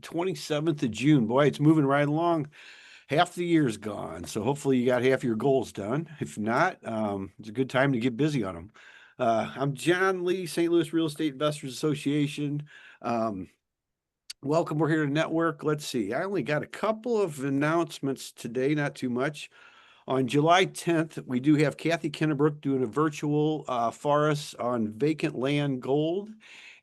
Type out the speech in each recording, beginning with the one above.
27th of June. Boy, it's moving right along. Half the year's gone. So hopefully you got half your goals done. If not, it's a good time to get busy on them. I'm John Lee, St. Louis Real Estate Investors Association. Welcome. We're here to network. Let's see. I only got a couple of announcements today, not too much. On July 10th, we do have Kathy Kennebrook doing a virtual for us on vacant land gold.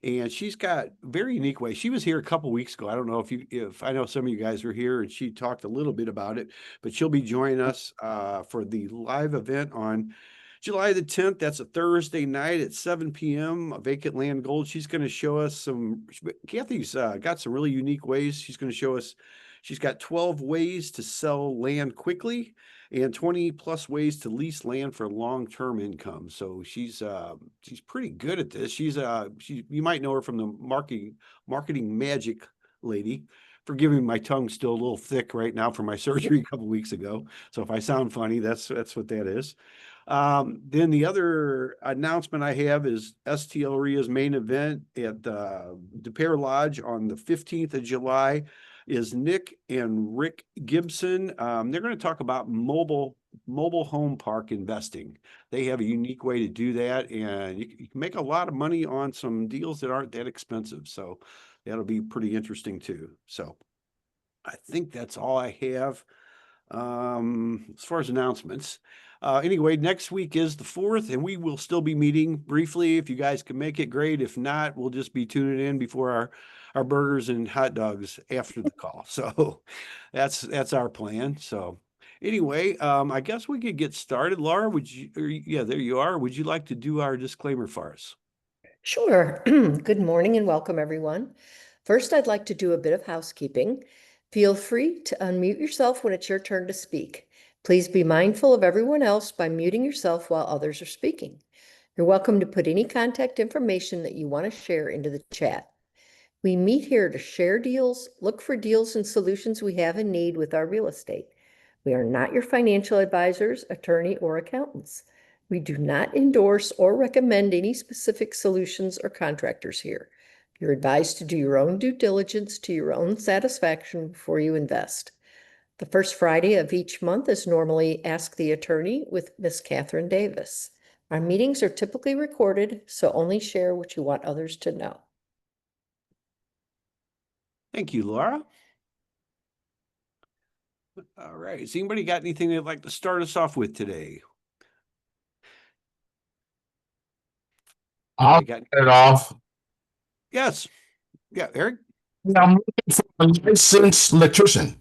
And she's got very unique ways. She was here a couple weeks ago. I don't know if I know some of you guys were here and she talked a little bit about it, but she'll be joining us for the live event on July the 10th. That's a Thursday night at 7 p.m. Vacant land gold. She's going to show us Kathy's got some really unique ways. She's going to show us, she's got 12 ways to sell land quickly and 20 plus ways to lease land for long-term income. So she's pretty good at this. You might know her from the marketing magic lady. Forgive me, my tongue's still a little thick right now from my surgery a couple weeks ago. So if I sound funny, that's what that is. Then the other announcement I have is STLREIA's main event at DePere Lodge on the 15th of July. Is Nick and Rick Gibson. They're going to talk about mobile home park investing. They have a unique way to do that, and you can make a lot of money on some deals that aren't that expensive. So that'll be pretty interesting too. So I think that's all I have as far as announcements. Anyway, next week is the 4th, and we will still be meeting briefly. If you guys can make it, great. If not, we'll just be tuning in before our burgers and hot dogs after the call. So that's our plan. So anyway, I guess we could get started. Laura, yeah, there you are. Would you like to do our disclaimer for us? Sure. Good morning and welcome, everyone. First, I'd like to do a bit of housekeeping. Feel free to unmute yourself when it's your turn to speak. Please be mindful of everyone else by muting yourself while others are speaking. You're welcome to put any contact information that you want to share into the chat. We meet here to share deals, look for deals and solutions we have in need with our real estate. We are not your financial advisors, attorney, or accountants. We do not endorse or recommend any specific solutions or contractors here. You're advised to do your own due diligence to your own satisfaction before you invest. The first Friday of each month is normally Ask the Attorney with Miss Catherine Davis. Our meetings are typically recorded, so only share what you want others to know. Thank you, Laura. All right. Has anybody got anything they'd like to start us off with today? I'll get it off. Yes. Yeah, Eric? I'm looking for a licensed electrician.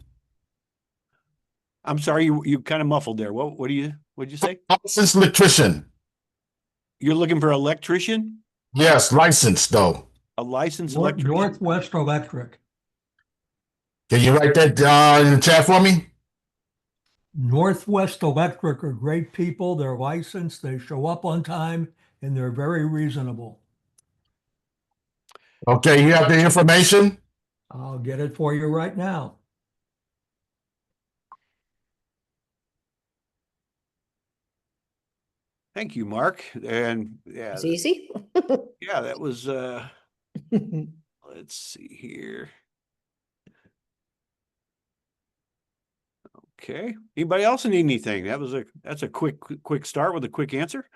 I'm sorry, you kind of muffled there. What'd you say? Licensed electrician. You're looking for an electrician? Yes, licensed though. A licensed electrician? Northwest Electric. Can you write that in the chat for me? Northwest Electric are great people. They're licensed. They show up on time, and they're very reasonable. Okay, you have the information? I'll get it for you right now. Thank you, Mark. And yeah, It's easy. yeah, that was let's see here. Okay. Anybody else need anything? That's a quick start with a quick answer.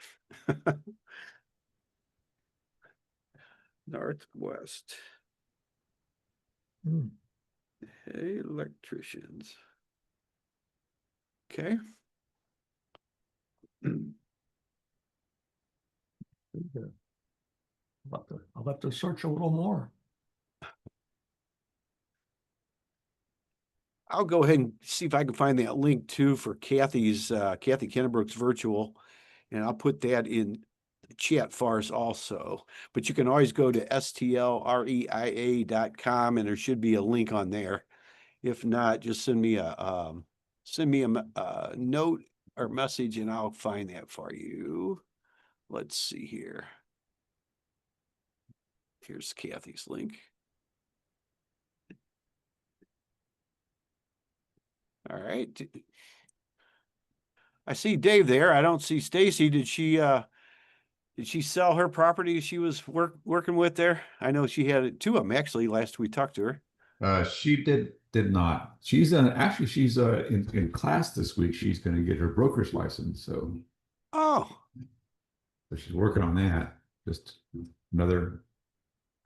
Northwest. Hey, electricians. Okay. I'll have to search a little more. I'll go ahead and see if I can find that link too for Kathy Kennebrook's virtual, and I'll put that in the chat for us also. But you can always go to STLREIA.com and there should be a link on there. If not, just send me a note or message and I'll find that for you. Let's see here. Here's Kathy's link. All right. I see Dave there. I don't see Stacy. Did she sell her property she was working with there? I know she had two of them actually last we talked to her. She did not. Actually she's in class this week. She's going to get her broker's license, so Oh, she's working on that. Just another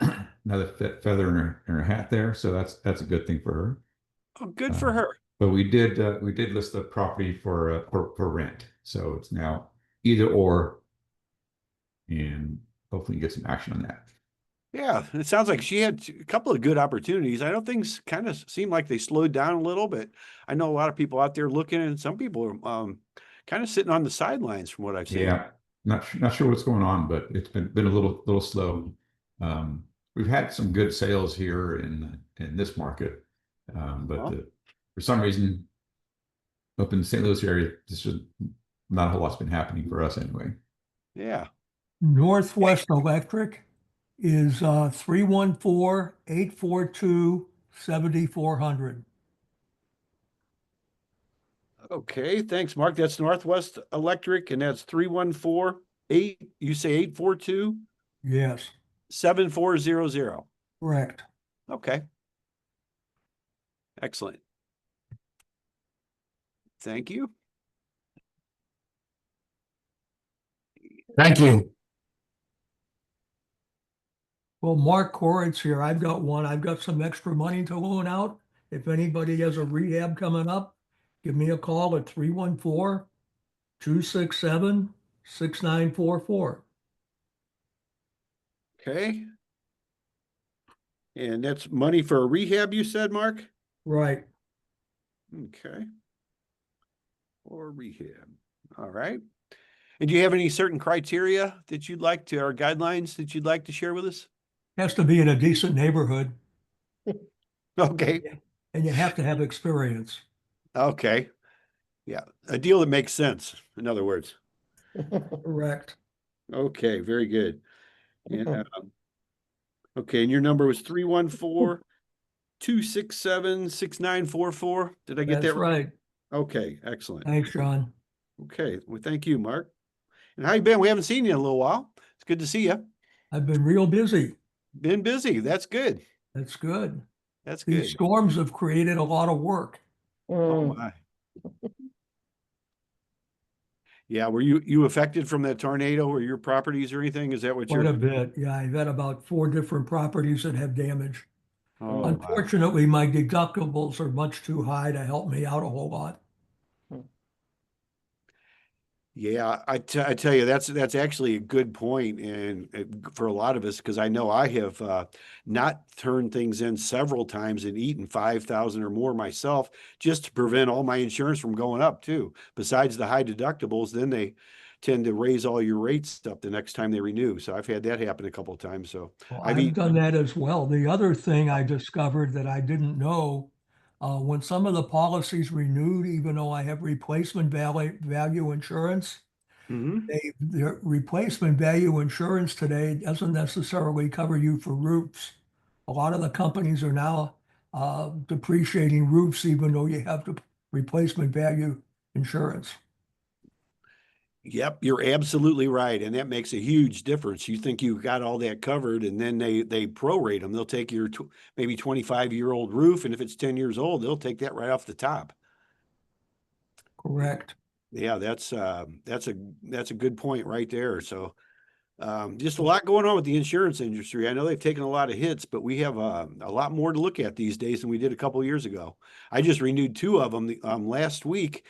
feather in her hat there. So that's a good thing for her. oh, good for her. But we did list the property for rent, so it's now either or, and hopefully get some action on that. Yeah, it sounds like she had a couple of good opportunities. I know things kind of seem like they slowed down a little, but I know a lot of people out there looking, and some people are kind of sitting on the sidelines from what I've seen. Yeah, not sure what's going on, but it's been a little slow. We've had some good sales here in this market, but Well. For some reason, up in the St. Louis area, this is not a whole lot's been happening for us anyway. Yeah. Northwest Electric is 314-842-7400. Okay, thanks, Mark. That's Northwest Electric, and that's 314-8, you say 842-7400. Yes, correct. Okay. Excellent. Thank you. Thank you. Well, Mark Koritz here. I've got one. I've got some extra money to loan out. If anybody has a rehab coming up, give me a call at 314-267-6944. Okay. And that's money for a rehab, you said, Mark? Right. Okay. Or rehab. All right. And do you have any certain criteria that you'd like to, or guidelines that you'd like to share with us? Has to be in a decent neighborhood, Okay. and you have to have experience. Okay. Yeah. A deal that makes sense, in other words. Correct. Okay. Very good. And, okay. And your number was 314-267-6944. Did I get That's that right? right. Okay. Excellent. Thanks, John. Okay. Well, thank you, Mark. And how you been? We haven't seen you in a little while. It's good to see you. I've been real busy. Been busy. That's good. That's good. That's These good. storms have created a lot of work. Oh my. Yeah, were you affected from that tornado or your properties or anything? Is that what Quite you're? a bit. Yeah, I've had about 4 different properties that have damage. Oh, my. Unfortunately, my deductibles are much too high to help me out a whole lot. Yeah, I tell you, that's actually a good point, and for a lot of us, because I know I have not turned things in several times and eaten 5,000 or more myself, just to prevent all my insurance from going up too. Besides the high deductibles, then they tend to raise all your rates up the next time they renew. So I've had that happen a couple of times. So Well, I've I've done that as well. The other thing I discovered that I didn't know, when some of the policies renewed, even though I have replacement value insurance, Mhm. the replacement value insurance today doesn't necessarily cover you for roofs. A lot of the companies are now depreciating roofs, even though you have the replacement value insurance. Yep, you're absolutely right, and that makes a huge difference. You think you got all that covered, and then they prorate them. They'll take your maybe 25-year-old roof, and if it's 10 years old, they'll take that right off the top. Correct. Yeah, that's a good point right there. So just a lot going on with the insurance industry. I know they've taken a lot of hits, but we have a lot more to look at these days than we did a couple of years ago. I just renewed 2 of them last week.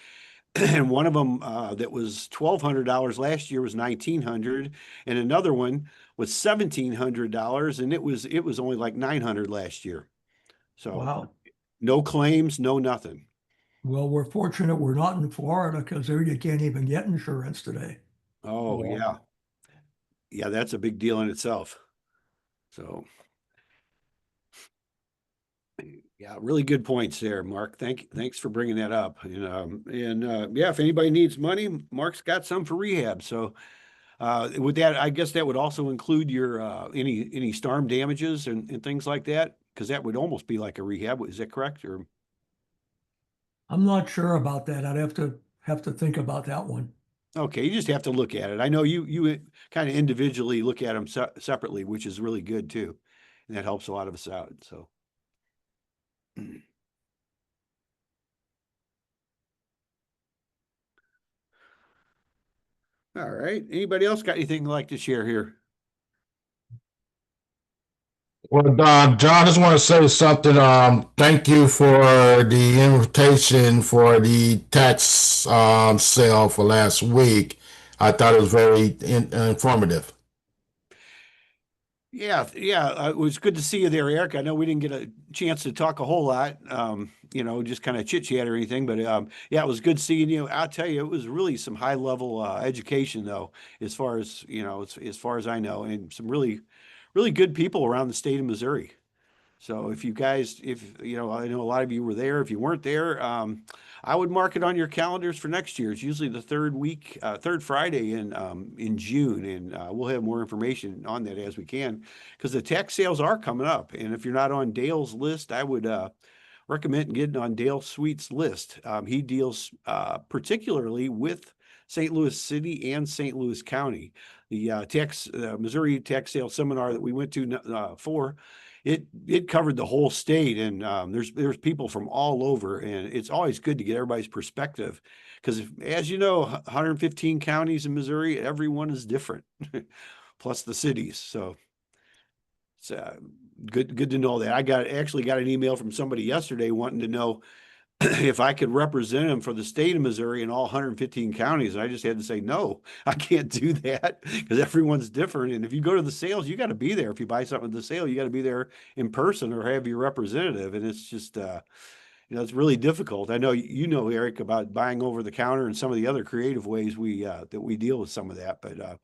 And one of them that was $1,200 last year was $1,900, and another one was $1,700, and it was only like $900 last year. So Wow. no claims, no nothing. Well, we're fortunate we're not in Florida because there you can't even get insurance today. Oh yeah, yeah, that's a big deal in itself. So yeah, really good points there, Mark. Thanks for bringing that up. And yeah, if anybody needs money, Mark's got some for rehab. So with that, I guess that would also include your any storm damages and things like that, because that would almost be like a rehab. Is that correct? Or I'm not sure about that. I'd have to think about that one. okay, you just have to look at it. I know you kind of individually look at them separately, which is really good too, and that helps a lot of us out. So All right. Anybody else got anything they'd like to share here? Well, John, I just want to say something. Thank you for the invitation for the tax sale for last week. I thought it was very informative. Yeah, it was good to see you there, Eric. I know we didn't get a chance to talk a whole lot, just kind of chit chat or anything, but yeah, it was good seeing you. I'll tell you, it was really some high level education though, as far as as far as I know, and some really, really good people around the state of Missouri. So if you guys, I know a lot of you were there. If you weren't there, I would mark it on your calendars for next year. It's usually the third Friday in June, and we'll have more information on that as we can, because the tax sales are coming up. And if you're not on Dale's list, I would recommend getting on Dale Sweet's list. He deals particularly with St. Louis City and St. Louis County. The Missouri tax sale seminar that we went to for. It covered the whole state, and there's people from all over, and it's always good to get everybody's perspective, because as you know, 115 counties in Missouri, everyone is different, plus the cities. So it's good to know that. I actually got an email from somebody yesterday wanting to know if I could represent him for the state of Missouri in all 115 counties. And I just had to say, no, I can't do that, because everyone's different. And if you go to the sales, you got to be there. If you buy something at the sale, you got to be there in person or have your representative. And it's just, it's really difficult. I know, Eric, about buying over the counter and some of the other creative ways that we deal with some of that. But,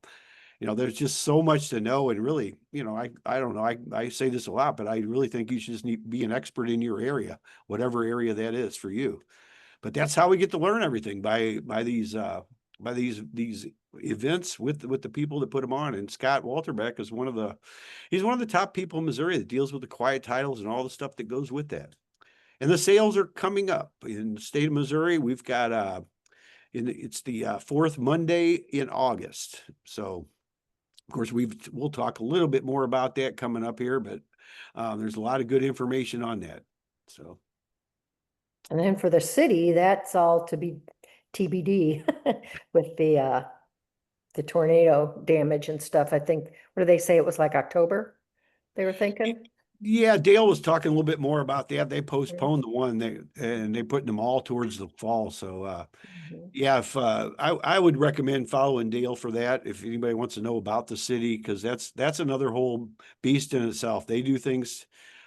there's just so much to know. And really, I don't know. I say this a lot, but I really think you should just be an expert in your area, whatever area that is for you. But that's how we get to learn everything, by these events with the people that put them on. And Scott Walterbeck is he's one of the top people in Missouri that deals with the quiet titles and all the stuff that goes with that. And the sales are coming up in the state of Missouri. We've got it's the fourth Monday in August. So of course, we'll talk a little bit more about that coming up here, but there's a lot of good information on that. So, And then for the city, that's all to be TBD with the tornado damage and stuff. I think, what do they say? It was like October, they were thinking? yeah, Dale was talking a little bit more about that. They postponed the one and they putting them all towards the fall. So, yeah, if I would recommend following Dale for that, if anybody wants to know about the city, because that's another whole beast in itself. They do things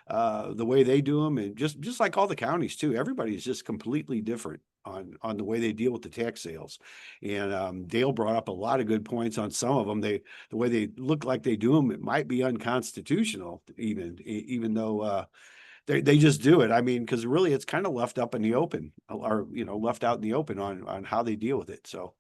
the way they do them, and just like all the counties too. Everybody's just completely different on the way they deal with the tax sales. And Dale brought up a lot of good points on some of them. The way they look like they do them, it might be unconstitutional, even though they just do it. I mean, because really it's kind of left up in the open, or left out in the open on how they deal with it. So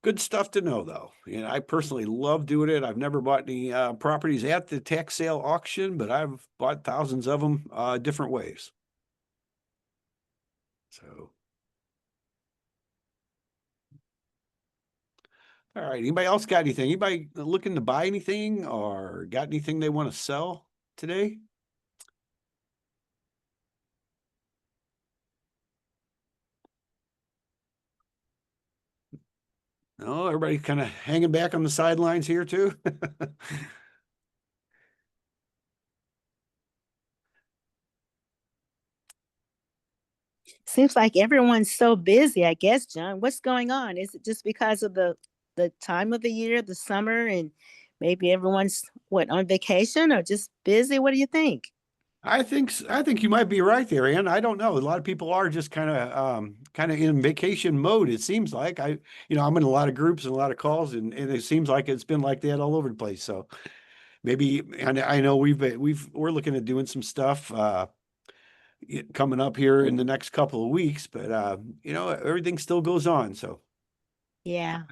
good stuff to know, though. I personally love doing it. I've never bought any properties at the tax sale auction, but I've bought thousands of them different ways. So, all right. Anybody else got anything? Anybody looking to buy anything or got anything they want to sell today? No, everybody kind of hanging back on the sidelines here too. Seems like everyone's so busy, I guess, John. What's going on? Is it just because of the time of the year, the summer, and maybe everyone's on vacation or just busy? What do you think? I think you might be right there, Ann. I don't know. A lot of people are just kind of in vacation mode. It seems like I'm in a lot of groups and a lot of calls, and it seems like it's been like that all over the place. So maybe, and I know we're looking at doing some stuff coming up here in the next couple of weeks, but everything still goes on. So, Yeah.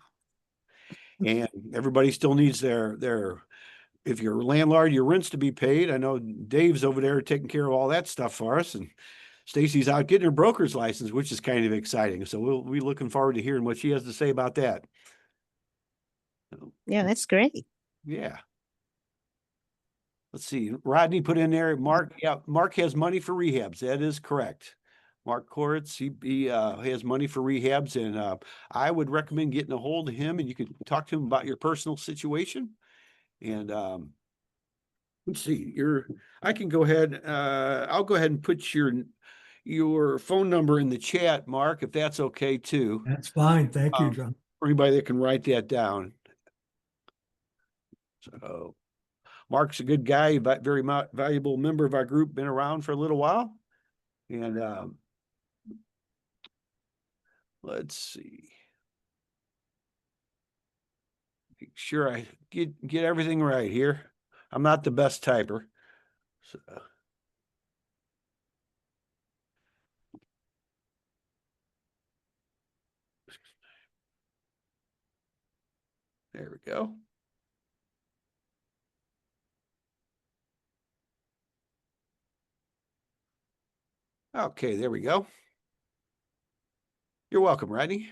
and everybody still needs their if you're a landlord, your rent's to be paid. I know Dave's over there taking care of all that stuff for us, and Stacy's out getting her broker's license, which is kind of exciting. So we'll be looking forward to hearing what she has to say about that. Yeah, that's great. Yeah. let's see, Rodney put in there, Mark, yeah, Mark has money for rehabs. That is correct. Mark Koritz, he has money for rehabs, and I would recommend getting a hold of him, and you could talk to him about your personal situation. And let's see, I can go ahead, I'll go ahead and put your phone number in the chat, Mark, if that's okay too. That's fine. Thank you, John. For anybody that can write that down. So Mark's a good guy, but very valuable member of our group, been around for a little while. And let's see. Make sure I get everything right here. I'm not the best typer. So there we go. Okay, there we go. You're welcome, Rodney.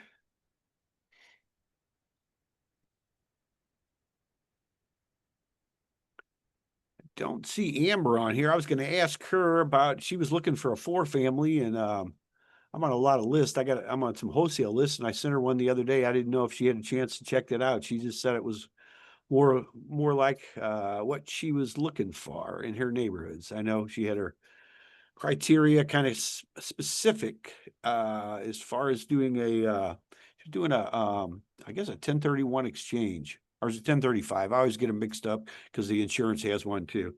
Don't see Amber on here. I was going to ask her about, she was looking for a 4-family, and I'm on a lot of lists. I'm on some wholesale lists, and I sent her one the other day. I didn't know if she had a chance to check that out. She just said it was more like what she was looking for in her neighborhoods. I know she had her criteria kind of specific as far as doing she's doing I guess a 1031 exchange, or is it 1035? I always get them mixed up because the insurance has one too.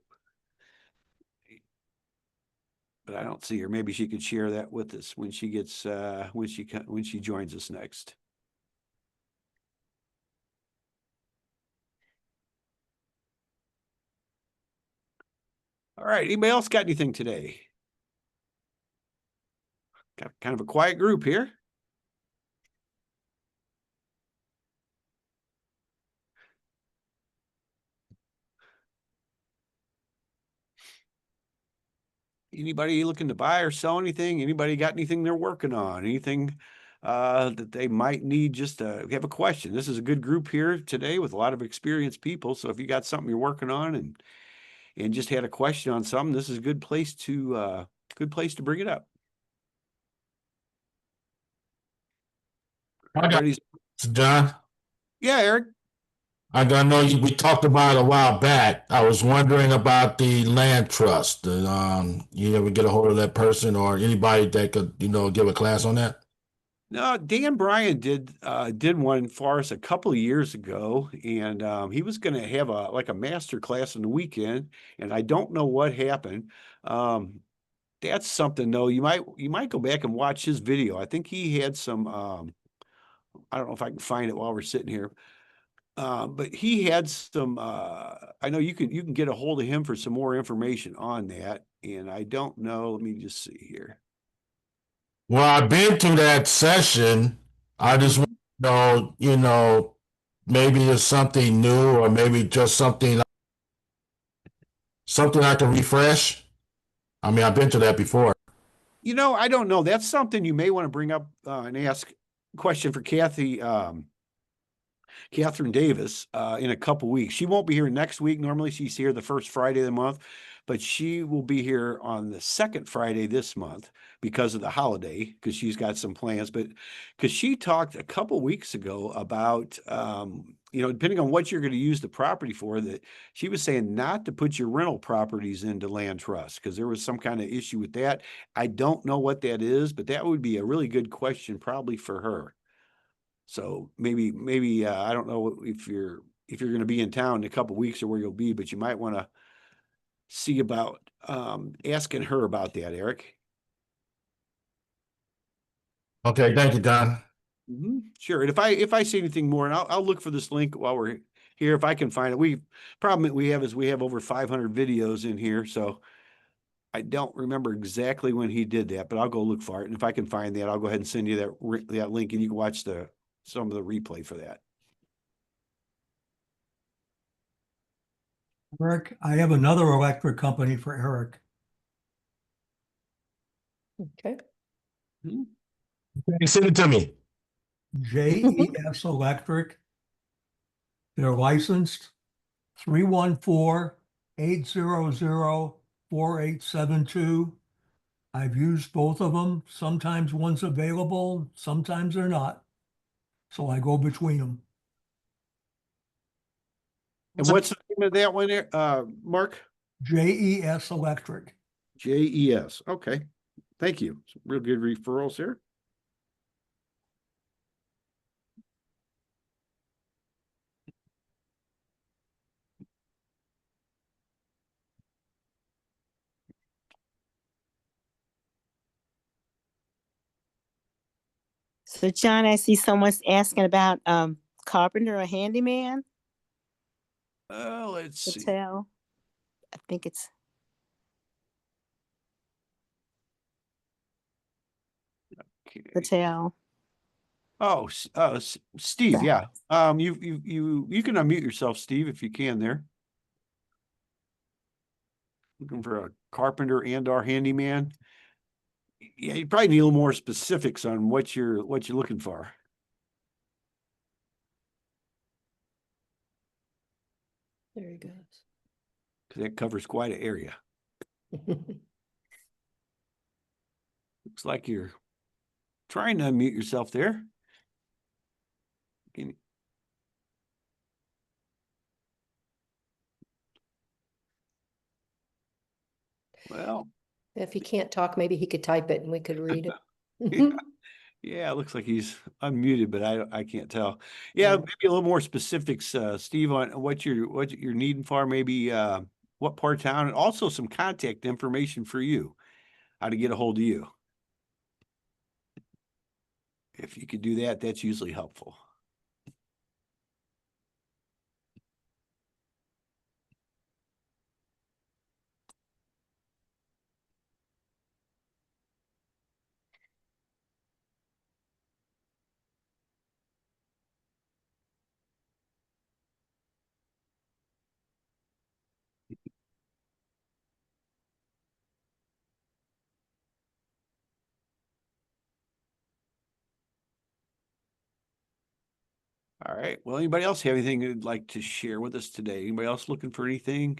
But I don't see her. Maybe she could share that with us when she gets when she joins us next. All right. Anybody else got anything today? Got kind of a quiet group here. Anybody looking to buy or sell anything? Anybody got anything they're working on? Anything that they might need just to have a question? This is a good group here today with a lot of experienced people. So if you got something you're working on and just had a question on something, this is a good place to bring it up. Everybody's, John, yeah, Eric. I know we talked about it a while back. I was wondering about the land trust. You ever get a hold of that person or anybody that could, give a class on that? No, Dan Bryan did one for us a couple of years ago, and he was going to have a master class on the weekend, and I don't know what happened. That's something though. You might go back and watch his video. I think he had some. I don't know if I can find it while we're sitting here, but he had some. I know you can get a hold of him for some more information on that, and I don't know. Let me just see here. Well, I've been to that session. I just want to know, maybe it's something new or maybe just something I can refresh. I mean, I've been to that before. I don't know. That's something you may want to bring up and ask a question for Catherine Davis in a couple weeks. She won't be here next week. Normally she's here the first Friday of the month, but she will be here on the second Friday this month because of the holiday, because she's got some plans. But because she talked a couple weeks ago about, depending on what you're going to use the property for, that she was saying not to put your rental properties into land trust because there was some kind of issue with that. I don't know what that is, but that would be a really good question probably for her. So maybe I don't know if you're going to be in town in a couple weeks or where you'll be, but you might want to see about asking her about that, Eric. Okay, thank you, Don. Sure. And if I see anything more, and I'll look for this link while we're here if I can find it. Problem that we have is we have over 500 videos in here, so I don't remember exactly when he did that, but I'll go look for it. And if I can find that, I'll go ahead and send you that link, and you can watch some of the replay for that. Eric, I have another electric company for Eric. Okay. Send it to me. JES Electric. They're licensed 314 800-4872. I've used both of them. Sometimes one's available, sometimes they're not. So I go between them. And what's the name of that one there, Mark? JES Electric. JES. Okay. Thank you. Some real good referrals here. So John, I see someone's asking about carpenter or handyman. Let's see. Patel. I think it's Okay. Patel. Oh, Steve, yeah. You can unmute yourself, Steve, if you can there. Looking for a carpenter and our handyman. Yeah, you probably need a little more specifics on what you're looking for. There he goes. Because that covers quite an area. Looks like you're trying to unmute yourself there. Can- Well, If he can't talk, maybe he could type it and we could read it. yeah, it looks like he's unmuted, but I can't tell. Yeah, Yeah. maybe a little more specifics, Steve, on what you're needing for, maybe what part of town, and also some contact information for you, how to get a hold of you. If you could do that, that's usually helpful. All right. Well, anybody else have anything they'd like to share with us today? Anybody else looking for anything?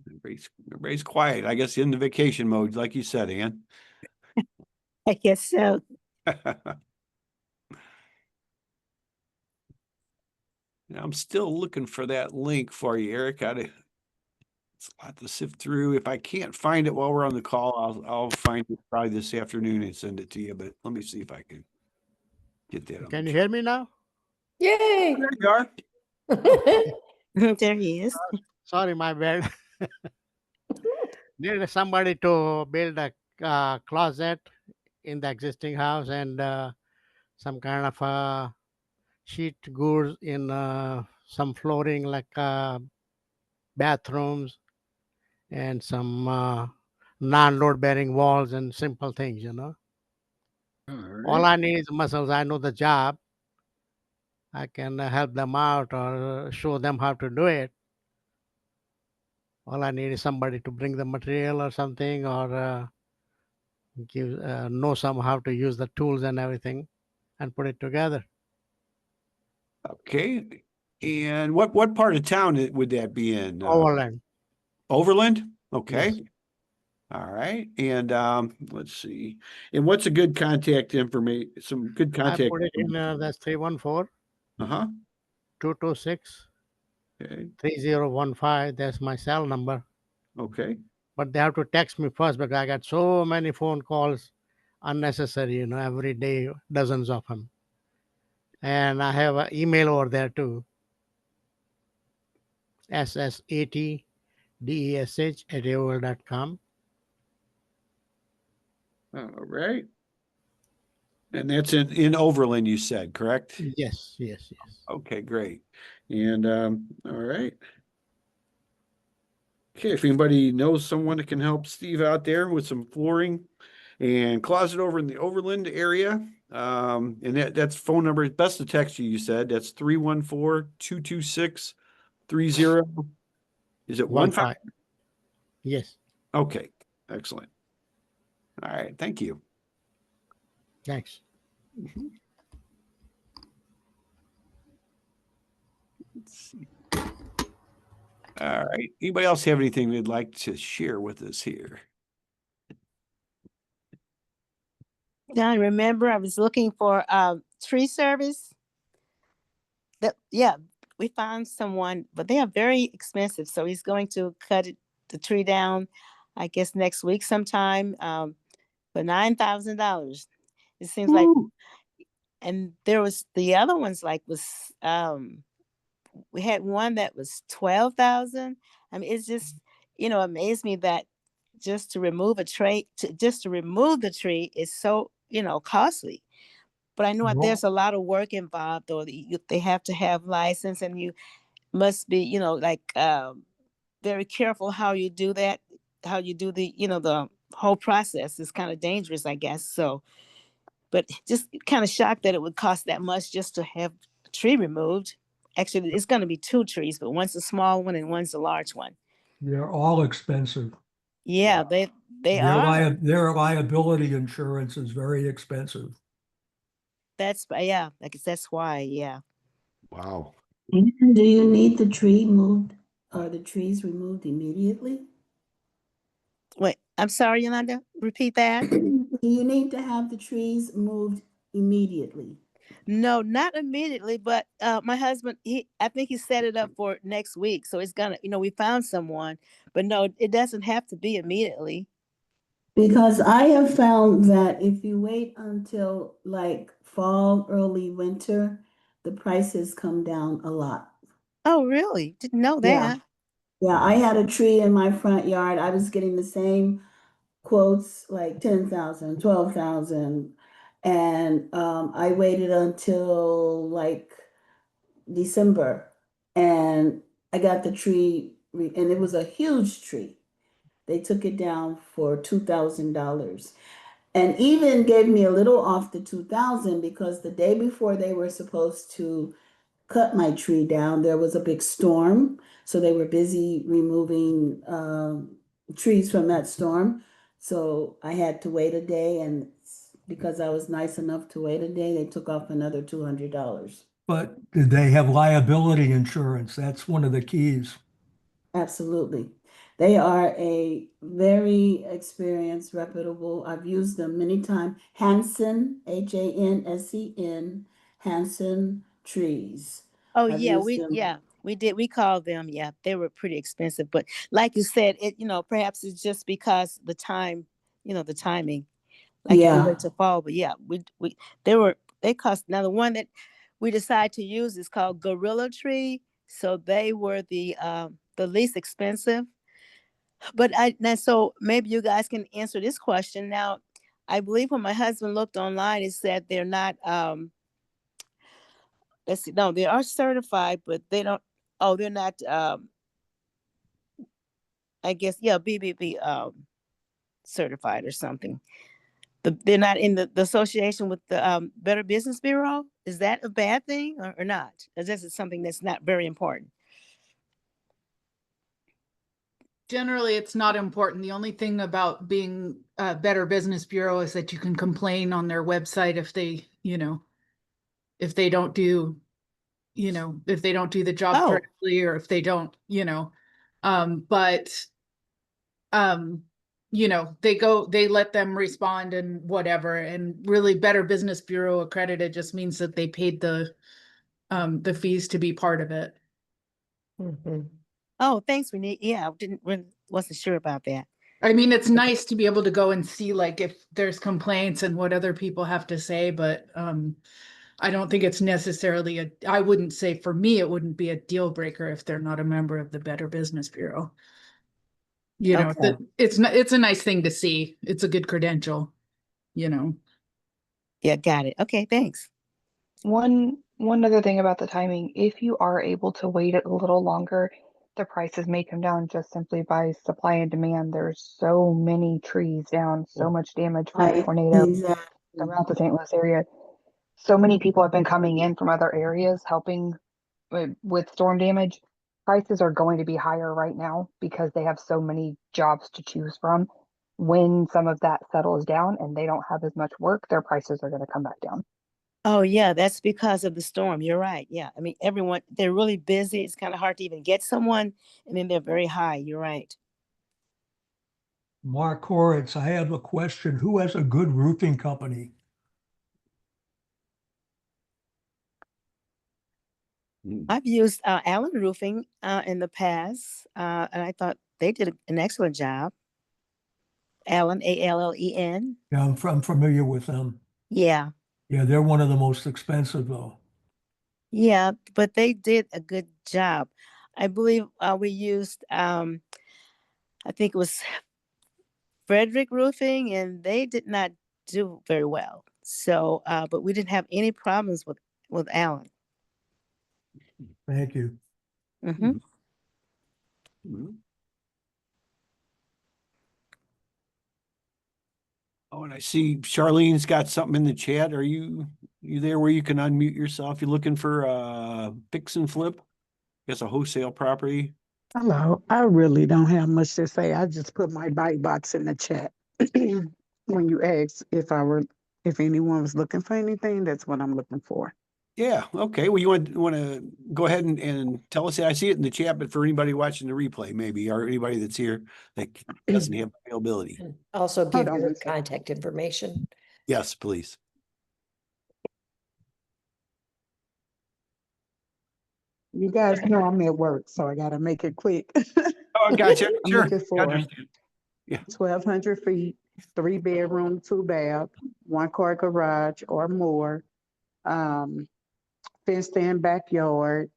Everybody's quiet. I guess in the vacation mode, like you said, Ann. I guess so. I'm still looking for that link for you, Eric. It's a lot to sift through. If I can't find it while we're on the call, I'll find it probably this afternoon and send it to you. But let me see if I can get that. Can you hear me now? Yay! There you are. There he is. Sorry, my bad. Needed somebody to build a closet in the existing house and some kind of sheet goods in some flooring like bathrooms and some non-load bearing walls and simple things, you know. All right. I need is muscles. I know the job. I can help them out or show them how to do it. All I need is somebody to bring the material or something, or know somehow to use the tools and everything, and put it together. Okay. And what part of town would that be in? Overland. Overland? Okay. Yes. All right. And let's see. And what's a good contact information? Some good I contact. put it in that's 314 Uh-huh. 226 Okay. 3015. That's my cell number. Okay. But they have to text me first because I got so many phone calls unnecessary, you know, every day, dozens of them. And I have an email over there too. ssatdesh@aol.com. All right. And that's in Overland, you said, correct? Yes. Okay, great. And all right. Okay, if anybody knows someone that can help Steve out there with some flooring and closet over in the Overland area, and that's phone number, best to text you, you said. That's 314-226-30. Is it 15? Yes. Okay, excellent. All right, thank you. Thanks. Mhm. Let's see. All right. Anybody else have anything they'd like to share with us here? John, remember I was looking for tree service. Yeah, we found someone, but they are very expensive. So he's going to the tree down, I guess next week sometime, for $9,000. It seems like, Ooh. and there was the other ones we had one that was 12,000. I mean, it's just, amazed me that just to remove just to remove the tree is so, costly. But I know that Well, there's a lot of work involved, or they have to have license, and you must be, very careful how you do that, how you do the whole process is kind of dangerous, I guess. So, but just kind of shocked that it would cost that much just to have a tree removed. Actually, it's going to be two trees, but one's a small one and one's a large one. they're all expensive. Yeah, Wow. they are. Their liability insurance is very expensive. Yeah, I guess that's why. Yeah. Wow. And do you need the tree moved or the trees removed immediately? Wait, I'm sorry, Yolanda. Repeat that. Do you need to have the trees moved immediately? No, not immediately, but my husband, I think he set it up for next week. So it's gonna, we found someone, but no, it doesn't have to be immediately. Because I have found that if you wait until like fall, early winter, the prices come down a lot. Oh, really? Didn't know Yeah. that. Yeah, I had a tree in my front yard. I was getting the same quotes like 10,000, 12,000, and I waited until like December, and I got the tree, and it was a huge tree. They took it down for $2,000, and even gave me a little off the 2,000 because the day before they were supposed to cut my tree down, there was a big storm, so they were busy removing trees from that storm. So I had to wait a day, and because I was nice enough to wait a day, they took off another $200. But they have liability insurance. That's one of the keys. Absolutely. They are a very experienced, reputable. I've used them many times. Hansen, Hansen, Hansen Trees. Oh I've yeah, used them. we did. We called them. Yeah, they were pretty expensive, but like you said, perhaps it's just because the time, the timing. Like if you Yeah. wait to fall, but yeah, they cost. Now the one that we decided to use is called Gorilla Tree, so they were the least expensive. But so maybe you guys can answer this question now. I believe when my husband looked online, it said they're not. Let's see, no, they are certified, but they don't. Oh, they're not. I guess yeah, BBB certified or something. They're not in the association with the Better Business Bureau. Is that a bad thing or not? Is this something that's not very important? Generally, it's not important. The only thing about being a Better Business Bureau is that you can complain on their website if they, if they don't do, if they don't do the job Oh, correctly, or if they don't, but they let them respond and whatever. And really Better Business Bureau accredited just means that they paid the fees to be part of it. Mhm. oh, thanks, Renee. Yeah, wasn't sure about that. I mean, it's nice to be able to go and see like if there's complaints and what other people have to say, but I don't think it's necessarily I wouldn't say for me, it wouldn't be a deal breaker if they're not a member of the Better Business Bureau. Okay. It's a nice thing to see. It's a good credential, you know. Yeah, got it. Okay, thanks. One other thing about the timing, if you are able to wait a little longer, the prices may come down just simply by supply and demand. There's so many trees down, so much damage from the Right. tornado Exactly. around the St. Louis area. So many people have been coming in from other areas helping with storm damage. Prices are going to be higher right now because they have so many jobs to choose from. when some of that settles down and they don't have as much work, their prices are going to come back down. Oh yeah, that's because of the storm. You're right. Yeah. I mean, everyone, they're really busy. It's kind of hard to even get someone, and then they're very high. You're right. Mark Horitz, I have a question. Who has a good roofing company? I've used Allen Roofing in the past, and I thought they did an excellent job. Allen, Allen. Yeah, I'm familiar with them. Yeah. Yeah, they're one of the most expensive though. Yeah, but they did a good job. I believe we used, I think it was Frederick Roofing, and they did not do very well. So, but we didn't have any problems with Allen. Thank you. Mm-hmm. Mhm. Oh, and I see Charlene's got something in the chat. Are you there where you can unmute yourself? You looking for fix and flip? Guess a wholesale property. Hello. I really don't have much to say. I just put my bite box in the chat. When you asked if anyone was looking for anything, that's what I'm looking for. Yeah, okay. Well, you want to go ahead and tell us that. I see it in the chat, but for anybody watching the replay, maybe, or anybody that's here that doesn't have availability. And also give Hold on your one second. contact information. Yes, please. You guys know I'm at work, so I gotta make it quick. Oh, gotcha. I'm Sure. looking I for understand. 1,200 feet, 3-bedroom, 2-bath, 1-car garage or more, fenced-in backyard.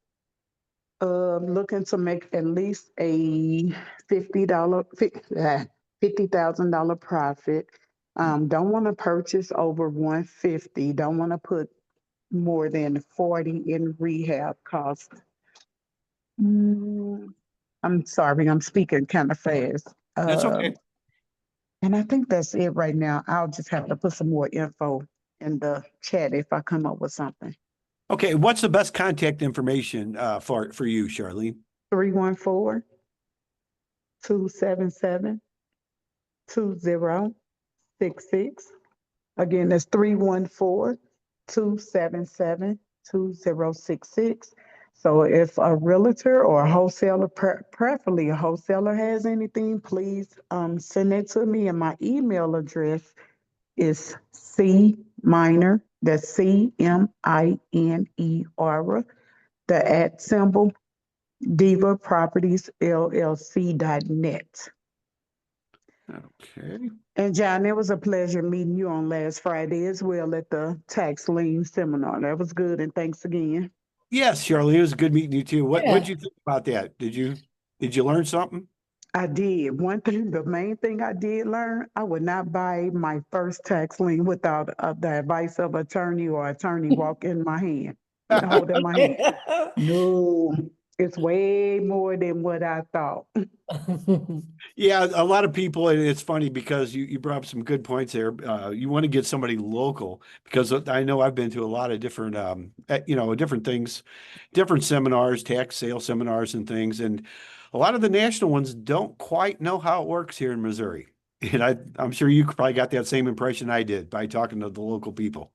Looking to make at least a $50,000 profit. Don't want to purchase over 150. Don't want to put more than 40 in rehab costs. I'm sorry, I'm speaking kind of fast. That's okay. And I think that's it right now. I'll just have to put some more info in the chat if I come up with something. Okay, what's the best contact information for you, Charlene? 314-277-2066. Again, that's 314-277-2066. So if a realtor or a wholesaler, preferably a wholesaler, has anything, please send it to me. And my email address is C-Miner, that's C-M-I-N-E-R, the @ divapropertiesllc.net. Okay. And John, it was a pleasure meeting you on last Friday as well at the tax lien seminar. That was good, and thanks again. Yes, Charlene, it was good meeting you too. What Yeah. did you think about that? Did you learn something? I did. One thing, the main thing I did learn, I would not buy my first tax lien without the advice of attorney or attorney walk in my hand, holding my hand. No, it's way more than what I thought. Yeah, a lot of people, and it's funny because you brought up some good points there. You want to get somebody local because I know I've been to a lot of different, different things, different seminars, tax sale seminars and things. And a lot of the national ones don't quite know how it works here in Missouri. And I'm sure you probably got that same impression I did by talking to the local people.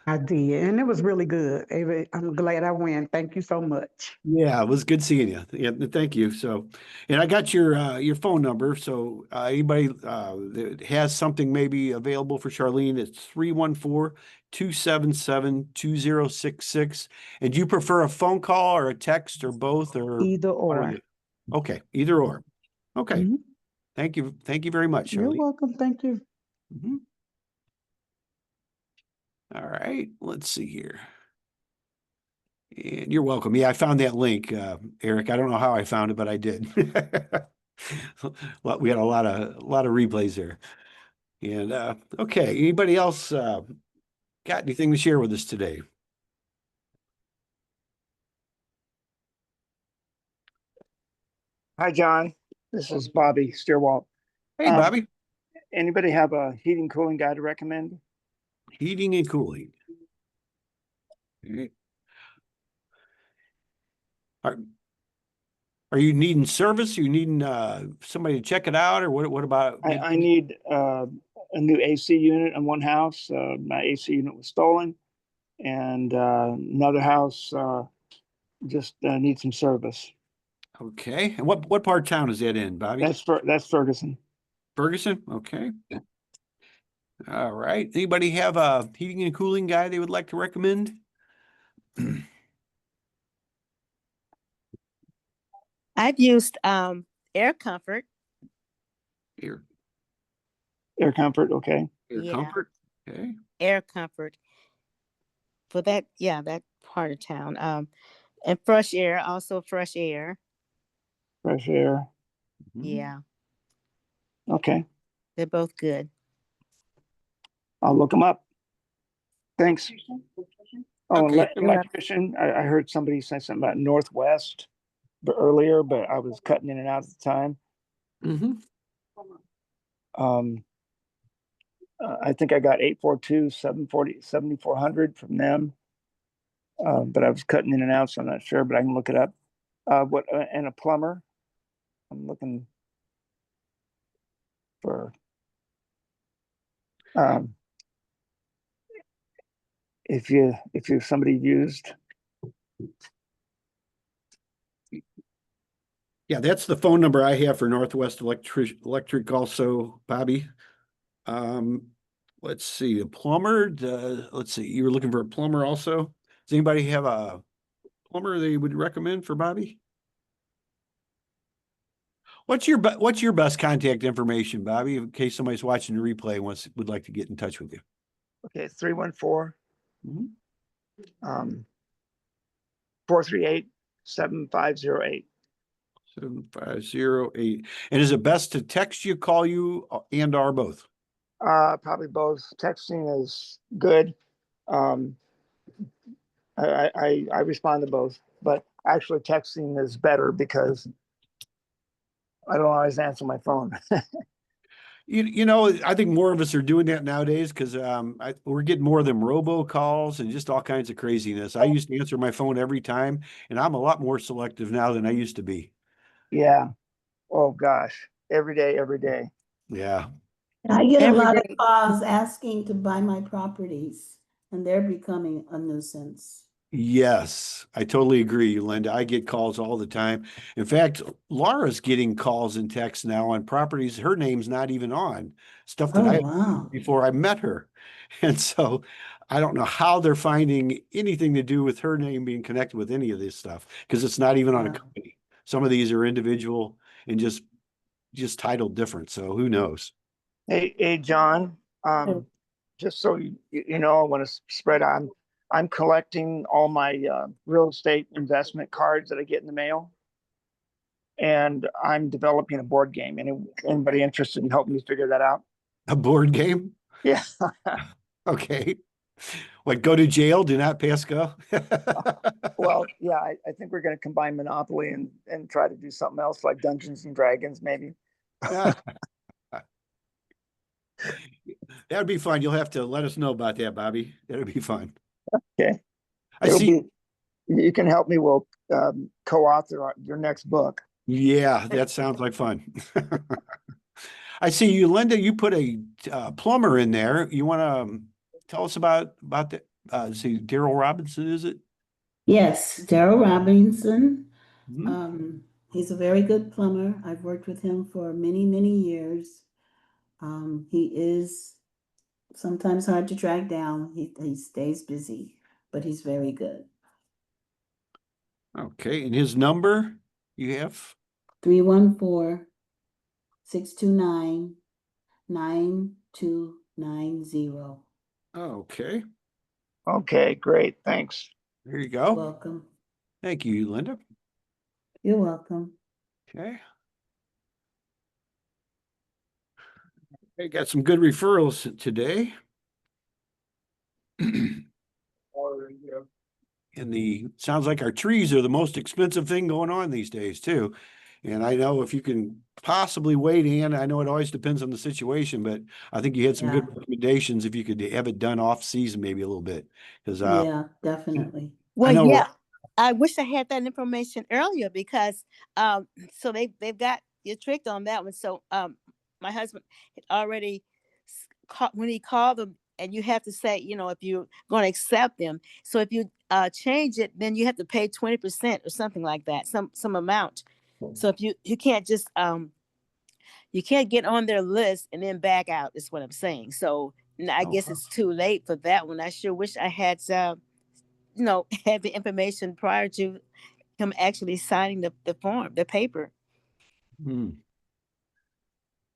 I did, and it was really good. I'm glad I went. Thank you so much. Yeah, it was good seeing you. Yeah, thank you. So, and I got your phone number. So anybody that has something maybe available for Charlene, it's 314-277-2066. And do you prefer a phone call or a text or both or Either what are or. you? Okay, either or. Okay. Mhm. Thank you. Thank you very much, You're Charlene. welcome. Thank you. Mhm. All right, let's see here. And you're welcome. Yeah, I found that link, Eric. I don't know how I found it, but I did. We had a lot of replays there. And okay, anybody else got anything to share with us today? Hi, John. This is Bobby Steerwalt. Hey, Bobby. Anybody have a heating cooling guy to recommend? Heating and cooling. Okay. Are you needing service? Are you needing somebody to check it out, or what about? I need a new AC unit in one house. My AC unit was stolen, and another house just needs some service. Okay. And what part of town is that in, Bobby? That's Ferguson. Ferguson? Okay. All right. Anybody have a heating and cooling guy they would like to recommend? I've used Air Comfort. Air Comfort, okay. Yeah. Comfort. Okay. Air Comfort. For that, yeah, that part of town. And Fresh Air, also Fresh Air. Fresh Air. Yeah, Okay. they're both good. I'll look them up. Thanks. Oh, Okay. electrician. I heard somebody say something about Northwest earlier, but I was cutting in and out at the time. Mm-hmm. I think I got 842-740-7400 from them. But I was cutting in and out, so I'm not sure, but I can look it up. And a plumber. I'm looking for if you're somebody used. Yeah, that's the phone number I have for Northwest Electric also, Bobby. Let's see, a plumber. Let's see, you were looking for a plumber also. Does anybody have a plumber they would recommend for Bobby? What's your best contact information, Bobby, in case somebody's watching the replay and would like to get in touch with you? Okay, 314 Mhm. 438-7508. 7508. And is it best to text you, call you, and or both? Probably both. Texting is good. I respond to both, but actually texting is better because I don't always answer my phone. You know, I think more of us are doing that nowadays because we're getting more of them robocalls and just all kinds of craziness. I used to answer my phone every time, and I'm a lot more selective now than I used to be. Yeah. Oh gosh. Every day, every day. Yeah. I get a Every lot of day. calls asking to buy my properties, and they're becoming a nuisance. Yes, I totally agree, Linda. I get calls all the time. In fact, Laura's getting calls and texts now on properties her name's not even on, stuff that Oh, I wow. before I met her. And so I don't know how they're finding anything to do with her name being connected with any of this stuff because it's not even on a Yeah. company. Some of these are individual and just titled different. So who knows? Hey, John. Just so you know, I want to spread on. I'm collecting all my real estate investment cards that I get in the mail, and I'm developing a board game. Anybody interested in helping me figure that out? A board game? Yeah. Okay. What, go to jail? Do not pass go? Well, yeah, I think we're going to combine Monopoly and try to do something else like Dungeons and Dragons, maybe. That'd be fun. You'll have to let us know about that, Bobby. That'd be fun. Okay. I see. You can help me. We'll co-author your next book. Yeah, that sounds like fun. I see you, Linda. You put a plumber in there. You want to tell us about the see Daryl Robinson, is it? Yes, Daryl Robinson. Mhm. He's a very good plumber. I've worked with him for many, many years. He is sometimes hard to track down. He stays busy, but he's very good. Okay, and his number you have? 314-629-9290. Okay, Okay, great. Thanks. there you go. Welcome. Thank you, Linda. You're welcome. Okay. I got some good referrals today. And sounds like our trees are the most expensive thing going on these days too. And I know if you can possibly wait in, I know it always depends on the situation, but I think you had some good recommendations if you could have it done off season, maybe a little bit. Because Yeah, definitely. Well, know yeah, I wish I had that information earlier because so they've got you tricked on that one. So my husband had already when he called them, and you have to say, if you're going to accept them. So if you change it, then you have to pay 20% or something like that, some amount. So if you can't just you can't get on their list and then back out, is what I'm saying. So I guess it's too late for that one. I sure wish I had had the information prior to him actually signing the form, the paper. Hmm.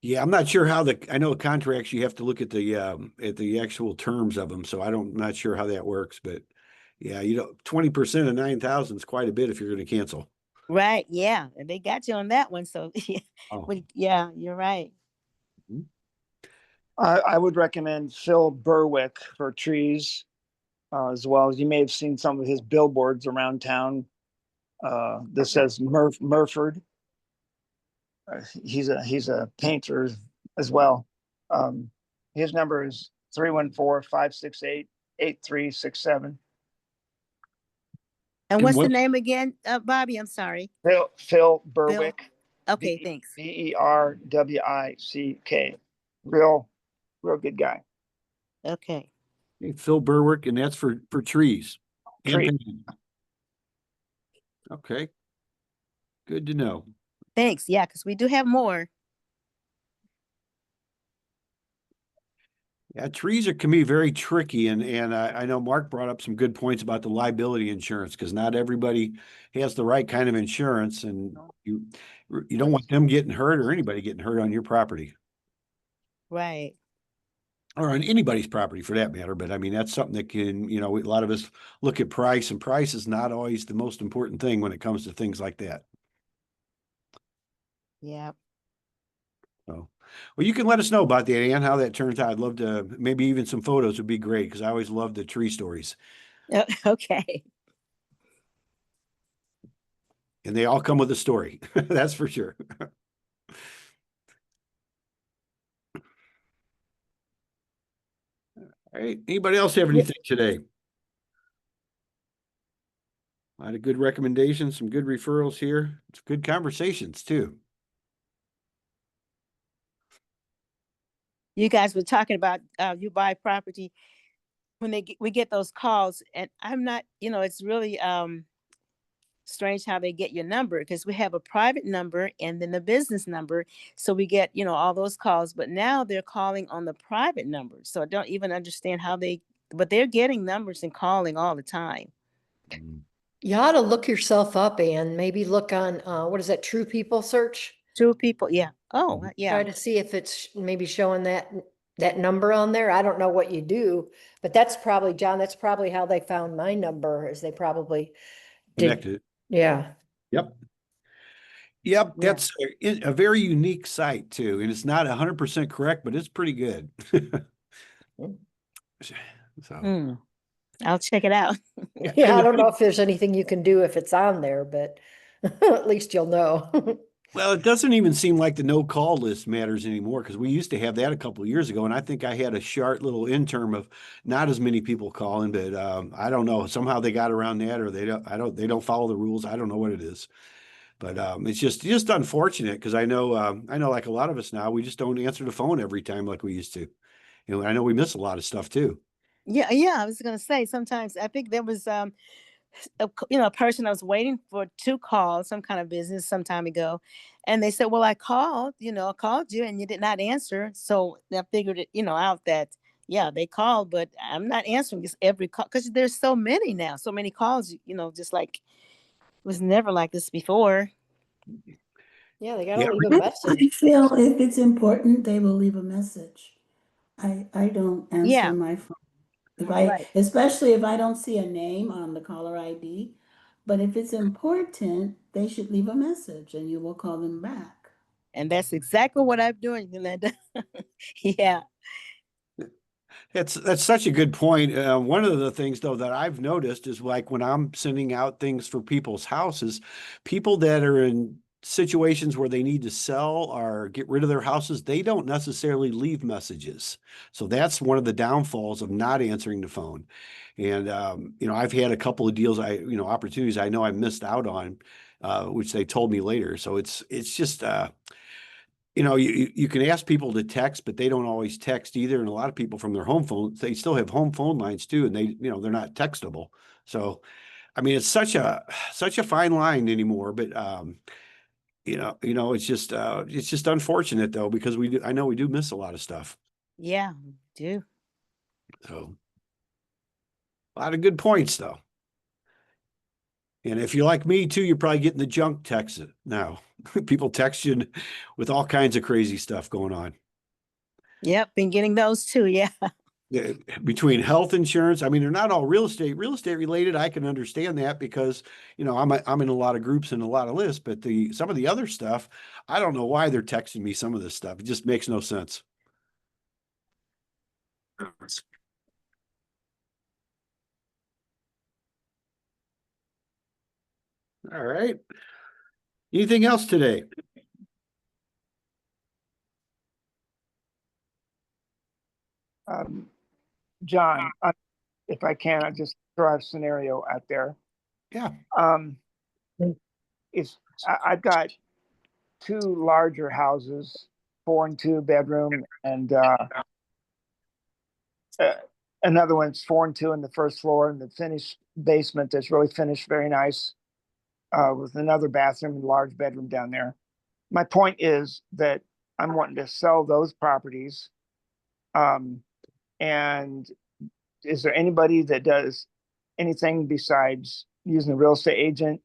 Yeah, I'm not sure how I know contracts, you have to look at the actual terms of them. So I'm not sure how that works, but yeah, 20% of 9,000 is quite a bit if you're going to cancel. Right. Yeah. And they got you on that one. So Oh. yeah, you're right. I would recommend Phil Berwick for trees, as well as you may have seen some of his billboards around town. That says Murford. He's a painter as well. His number is 314-568-8367. And what's the name again, Bobby? I'm sorry. Phil Berwick. Okay, thanks. Berwick. Real good guy. Okay. Hey, Phil Berwick, and that's for trees. Tree. Okay. Good to know. Thanks. Yeah, because we do have more. Yeah, trees can be very tricky, and I know Mark brought up some good points about the liability insurance, because not everybody has the right kind of insurance, and you don't want them getting hurt or anybody getting hurt on your property. Right. Or on anybody's property for that matter. But I mean, that's something that can, a lot of us look at price, and price is not always the most important thing when it comes to things like that. Yeah. So, well, you can let us know about that, Ann, how that turns out. I'd love to, maybe even some photos would be great, because I always love the tree stories. Okay. And they all come with a story. That's for sure. All right. Anybody else have anything today? A lot of good recommendations, some good referrals here. It's good conversations too. You guys were talking about you buy property when we get those calls, and I'm not, it's really strange how they get your number, because we have a private number and then the business number. So we get, all those calls, but now they're calling on the private number. So I don't even understand but they're getting numbers and calling all the time. You ought to look yourself up and maybe look on, what is that, True People search? True People, yeah. Oh, yeah. Try to see if it's maybe showing that number on there. I don't know what you do, but that's probably, John, that's probably how they found my number, is they probably Connected. Yeah. Yep. That's a very unique site too. And it's not 100% correct, but it's pretty good. So I'll check it out. Yeah, I don't know if there's anything you can do if it's on there, but at least you'll know. Well, it doesn't even seem like the no call list matters anymore, because we used to have that a couple of years ago, and I think I had a short little interim of not as many people calling, but I don't know. Somehow they got around that, or they don't follow the rules. I don't know what it is, but it's just unfortunate, because I know like a lot of us now, we just don't answer the phone every time like we used to. I know we miss a lot of stuff too. Yeah, I was gonna say, sometimes I think there was a person I was waiting for to call some kind of business some time ago, and they said, well, I called you, and you did not answer. So I figured it out that they called, but I'm not answering this every call, because there's so many now, so many calls, just like it was never like this before. Yeah, they gotta leave a message. I feel if it's important, they will leave a message. I don't answer my phone. Especially if I don't see a name on the caller ID, but if it's important, they should leave a message and you will call them back. And that's exactly what I'm doing, Linda. Yeah. That's such a good point. One of the things though that I've noticed is, like, when I'm sending out things for people's houses, people that are in situations where they need to sell or get rid of their houses, they don't necessarily leave messages. So that's one of the downfalls of not answering the phone. And, you know, I've had a couple of deals, opportunities I know I missed out on, which they told me later. So it's just, you can ask people to text, but they don't always text either. And a lot of people from their home phone, they still have home phone lines too, and they're not textable. So, I mean, it's such a fine line anymore, but, it's just unfortunate though, because I know we do miss a lot of stuff. Yeah, do. So a lot of good points though. And if you're like me too, you're probably getting the junk text now. People text you with all kinds of crazy stuff going on. Yep, been getting those too. Yeah. Yeah, between health insurance, I mean, they're not all real estate related. I can understand that because, I'm in a lot of groups and a lot of lists, but some of the other stuff, I don't know why they're texting me some of this stuff. It just makes no sense. All right. Anything else today? John, if I can, I just throw a scenario out there. Yeah. I've got two larger houses, 4 and 2 bedroom, and another one's 4 and 2 in the first floor, and the finished basement that's really finished very nice, with another bathroom and large bedroom down there. My point is that I'm wanting to sell those properties. And is there anybody that does anything besides using a real estate agent,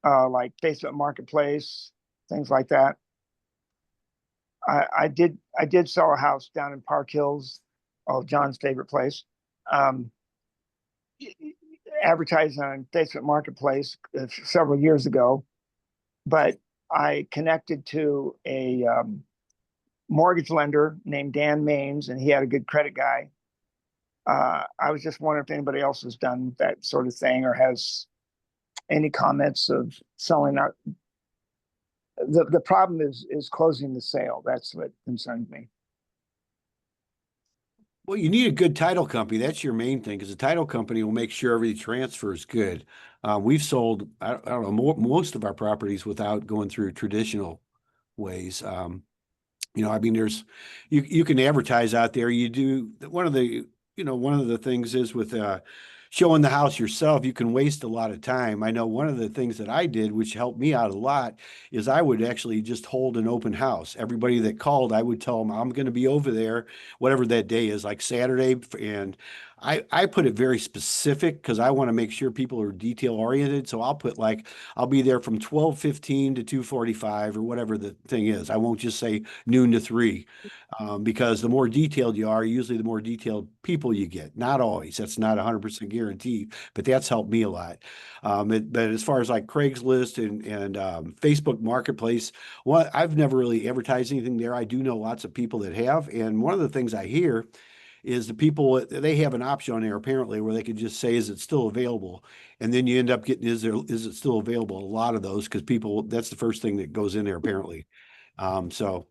like Facebook Marketplace, things like that? I did sell a house down in Park Hills, John's favorite place. Advertised on Facebook Marketplace several years ago, but I connected to a mortgage lender named Dan Maines, and he had a good credit guy. I was just wondering if anybody else has done that sort of thing or has any comments of selling out. The problem is closing the sale. That's what concerns me. Well, you need a good title company. That's your main thing, because the title company will make sure every transfer is good. We've sold, I don't know, most of our properties without going through traditional ways. I mean, you can advertise out there. You do one of the things is with showing the house yourself, you can waste a lot of time. I know one of the things that I did, which helped me out a lot, is I would actually just hold an open house. Everybody that called, I would tell them I'm going to be over there, whatever that day is, like Saturday. And I put it very specific because I want to make sure people are detail oriented. So I'll put I'll be there from 12:15 to 2:45 or whatever the thing is. I won't just say noon to 3. Because the more detailed you are, usually the more detailed people you get. Not always. That's not 100% guaranteed, but that's helped me a lot. But as far as like Craigslist and Facebook Marketplace, I've never really advertised anything there. I do know lots of people that have. And one of the things I hear is the people, they have an option on there apparently where they could just say, is it still available? And then you end up getting, is it still available? A lot of those, because that's the first thing that goes in there apparently. So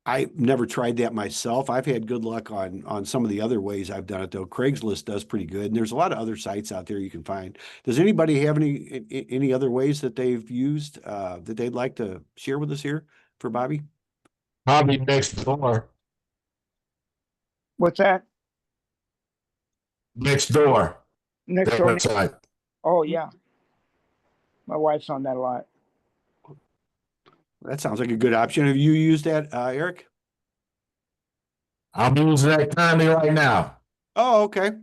I never tried that myself. I've had good luck on some of the other ways I've done it though. Craigslist does pretty good, and there's a lot of other sites out there you can find. Does anybody have any other ways that they've used that they'd like to share with us here for Bobby? Probably next door. What's that? Next door. Next That door. website. Oh yeah, my wife's on that a lot. That sounds like a good option. Have you used that, Eric? I'm using that currently right now. Oh, okay.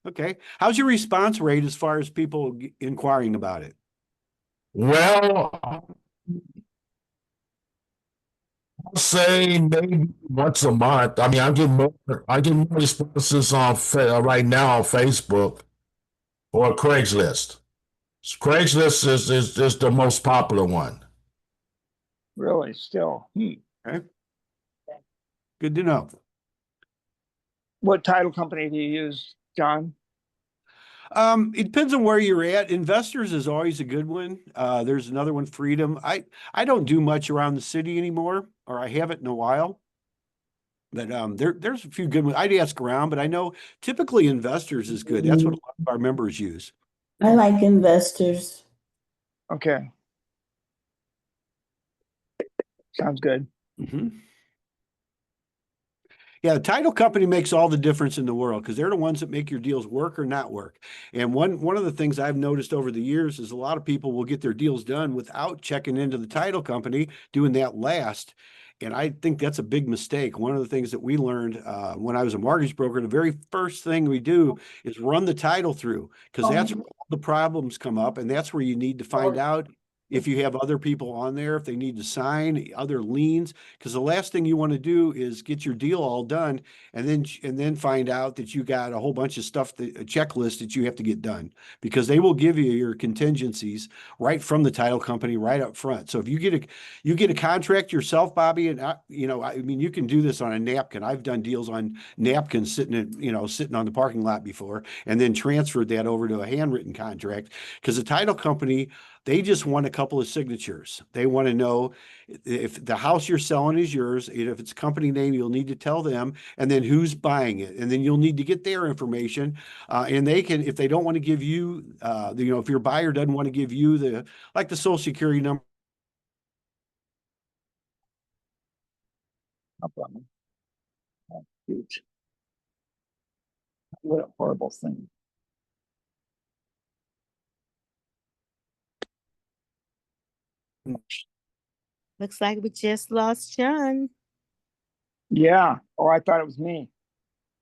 Okay. How's your response rate as far as people inquiring about it? Well, I'll say maybe once a month. I mean, I get more responses on right now on Facebook or Craigslist. Craigslist is the most popular one. Really, still. Okay. Good to know. What title company do you use, John? It depends on where you're at. Investors is always a good one. There's another one, Freedom. I don't do much around the city anymore, or I haven't in a while. But there's a few good ones. I'd ask around, but I know typically Investors is good. That's what a lot of our members use. I like investors. Okay. Sounds good. Mhm. Yeah, the title company makes all the difference in the world because they're the ones that make your deals work or not work. And one of the things I've noticed over the years is a lot of people will get their deals done without checking into the title company, doing that last. And I think that's a big mistake. One of the things that we learned when I was a mortgage broker, the very first thing we do is run the title through because that's where all the problems come up, and that's where you need to find out if you have other people on there, if they need to sign other liens, because the last thing you want to do is get your deal all done and then find out that you got a whole bunch of stuff, a checklist that you have to get done, because they will give you your contingencies right from the title company right up front. So if you get a contract yourself, Bobby, and I mean, you can do this on a napkin. I've done deals on napkins sitting on the parking lot before, and then transferred that over to a handwritten contract because the title company, they just want a couple of signatures. They want to know if the house you're selling is yours, if it's a company name, you'll need to tell them, and then who's buying it. And then you'll need to get their information. And they can, if they don't want to give you, if your buyer doesn't want to give you the Social Security number. No problem. That's huge. What a horrible thing. Looks like we just lost John. Yeah. Oh, I thought it was me.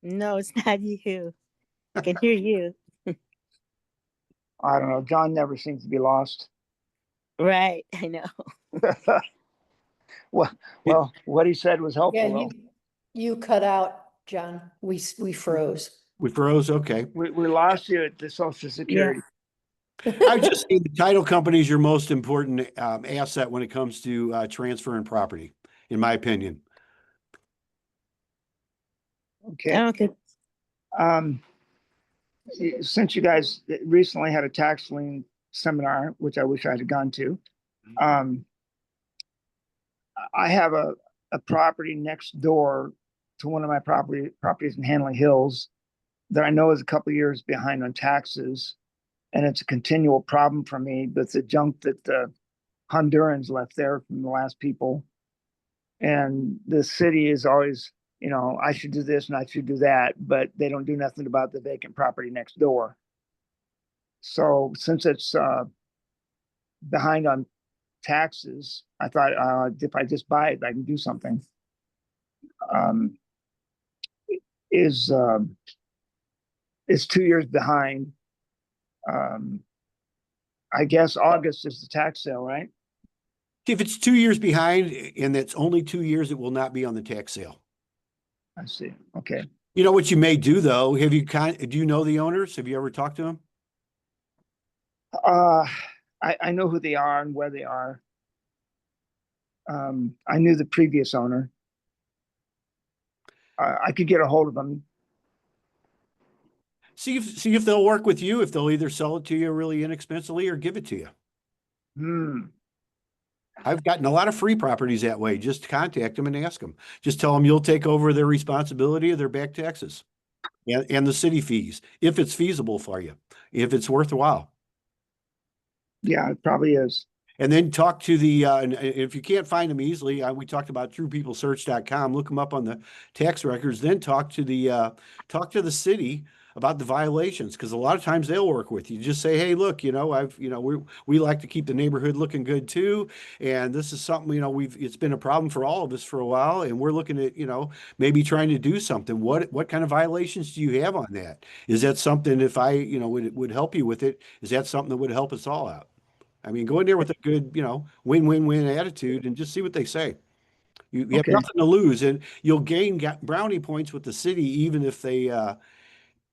No, it's not you. I can hear you. I don't know. John never seems to be lost. Right, I know. Well, what he said was helpful. Yeah, though. you cut out, John. We froze. We froze. Okay. We lost you at the Social Security. I would just say the title company is your most important asset when it comes to transferring property, in my opinion. Okay. Okay. Since you guys recently had a tax lien seminar, which I wish I had gone to, I have a property next door to one of my properties in Hanley Hills that I know is a couple years behind on taxes, and it's a continual problem for me. But the junk that the Hondurans left there from the last people, and the city is always, I should do this and I should do that, but they don't do nothing about the vacant property next door. So since it's behind on taxes, I thought if I just buy it, I can do something. Is 2 years behind. I guess August is the tax sale, right? If it's 2 years behind and it's only 2 years, it will not be on the tax sale. I see. Okay. You know what you may do though? Do you know the owners? Have you ever talked to them? I know who they are and where they are. I knew the previous owner. I could get a hold of them. See if they'll work with you, if they'll either sell it to you really inexpensively or give it to you. I've gotten a lot of free properties that way. Just contact them and ask them. Just tell them you'll take over their responsibility of their back taxes and the city fees, if it's feasible for you, if it's worthwhile. Yeah, it probably is. And then talk to the, and if you can't find them easily, we talked about TruePeopleSearch.com, look them up on the tax records, then talk to the city about the violations, because a lot of times they'll work with you. Just say, hey, look, we like to keep the neighborhood looking good too. And this is something, it's been a problem for all of us for a while. And we're looking at, maybe trying to do something. What kind of violations do you have on that? Is that something, if I, would help you with it, is that something that would help us all out? I mean, go in there with a good, win-win-win attitude and just see what they say. You have nothing to lose, and you'll gain brownie points with the city, even if they,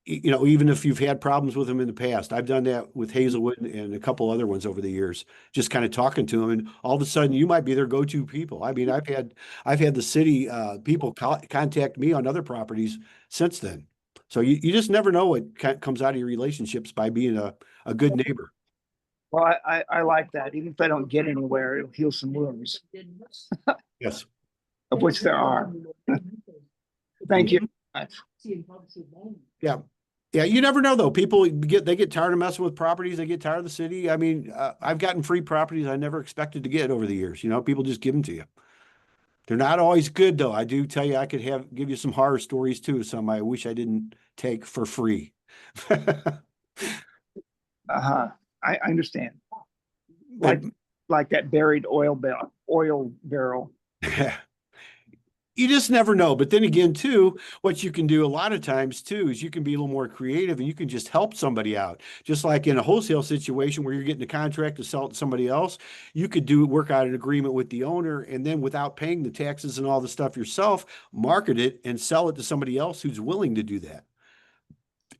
even if you've had problems with them in the past. I've done that with Hazelwood and a couple other ones over the years, just kind of talking to them, and all of a sudden you might be their go-to people. I mean, I've had the city people contact me on other properties since then. So you just never know what comes out of your relationships by being a good neighbor. Well, I like that. Even if I don't get anywhere, it'll heal some wounds, Yes. of which there are. Thank you. Yeah. Yeah, you never know though. People get tired of messing with properties. They get tired of the city. I mean, I've gotten free properties I never expected to get over the years. You know, people just give them to you. They're not always good though. I do tell you, I could give you some horror stories too. Some I wish I didn't take for free. I understand. But Like that buried oil barrel. you just never know. But then again, too, what you can do a lot of times too is you can be a little more creative and you can just help somebody out. Just like in a wholesale situation where you're getting a contract to sell it to somebody else, you could work out an agreement with the owner and then without paying the taxes and all the stuff yourself, market it and sell it to somebody else who's willing to do that.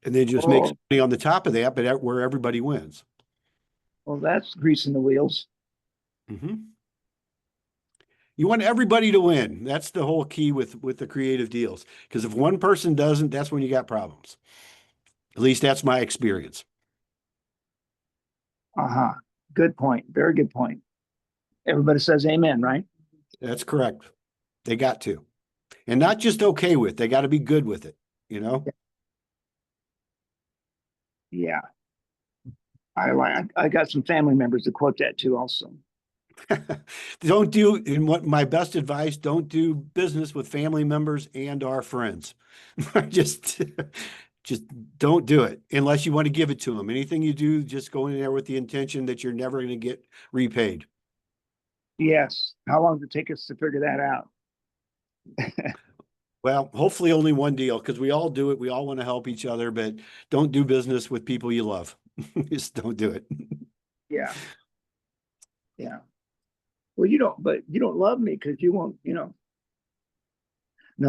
And then just make money on the top of that, but where everybody wins. Well, that's greasing the wheels. Mm-hmm. You want everybody to win. That's the whole key with the creative deals. Because if one person doesn't, that's when you got problems. At least that's my experience. Good point. Very good point. Everybody says amen, right? That's correct. They got to. And not just okay with, they got to be good with it, you know? Yeah. I got some family members that quote that too also. My best advice, don't do business with family members and our friends. just don't do it unless you want to give it to them. Anything you do, just go in there with the intention that you're never going to get repaid. Yes. How long does it take us to figure that out? Well, hopefully only one deal because we all do it. We all want to help each other, but don't do business with people you love. Just don't do it. Yeah. Yeah. Well, you don't love me because you won't, No,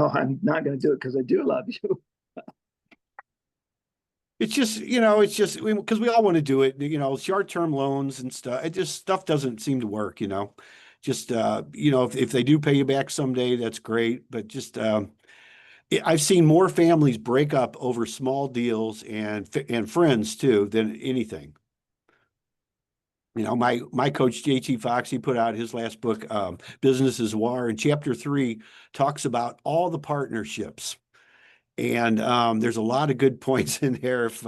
I'm not going to do it because I do love you. It's just, because we all want to do it, short-term loans and stuff. Stuff doesn't seem to work, just, if they do pay you back someday, that's great. But just, I've seen more families break up over small deals and friends too than anything. My coach, JT Fox, he put out his last book, Business is War, and chapter 3 talks about all the partnerships. And there's a lot of good points in there. If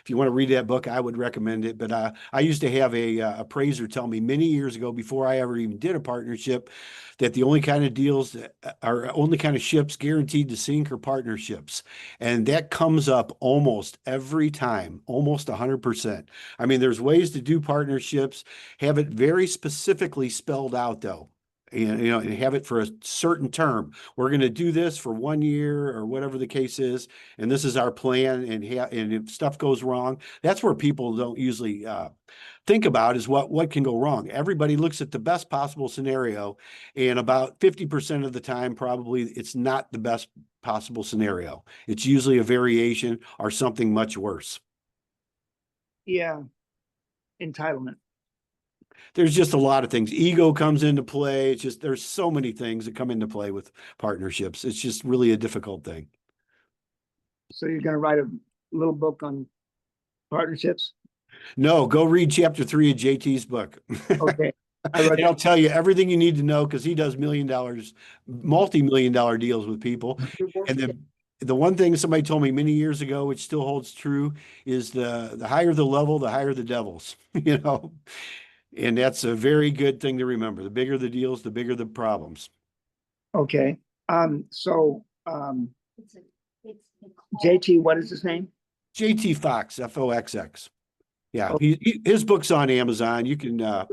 you want to read that book, I would recommend it. But I used to have a appraiser tell me many years ago, before I ever even did a partnership, that the only kind of deals are only kind of ships guaranteed to sink are partnerships. And that comes up almost every time, almost 100%. I mean, there's ways to do partnerships, have it very specifically spelled out though. And and have it for a certain term. We're going to do this for 1 year or whatever the case is, and this is our plan. And if stuff goes wrong, that's where people don't usually think about is what can go wrong. Everybody looks at the best possible scenario, and about 50% of the time, probably it's not the best possible scenario. It's usually a variation or something much worse. Yeah, entitlement. There's just a lot of things. Ego comes into play. It's just, there's so many things that come into play with partnerships. It's just really a difficult thing. So you're going to write a little book on partnerships? No, go read chapter 3 of JT's book. Okay. I'll tell you everything you need to know because he does multi-million-dollar deals with people. And the one thing somebody told me many years ago, which still holds true, is the higher the level, the higher the devils, And that's a very good thing to remember. The bigger the deals, the bigger the problems. Okay. JT, what is his name? JT Fox, Foxx. Yeah, Okay. his book's on Amazon. You can, I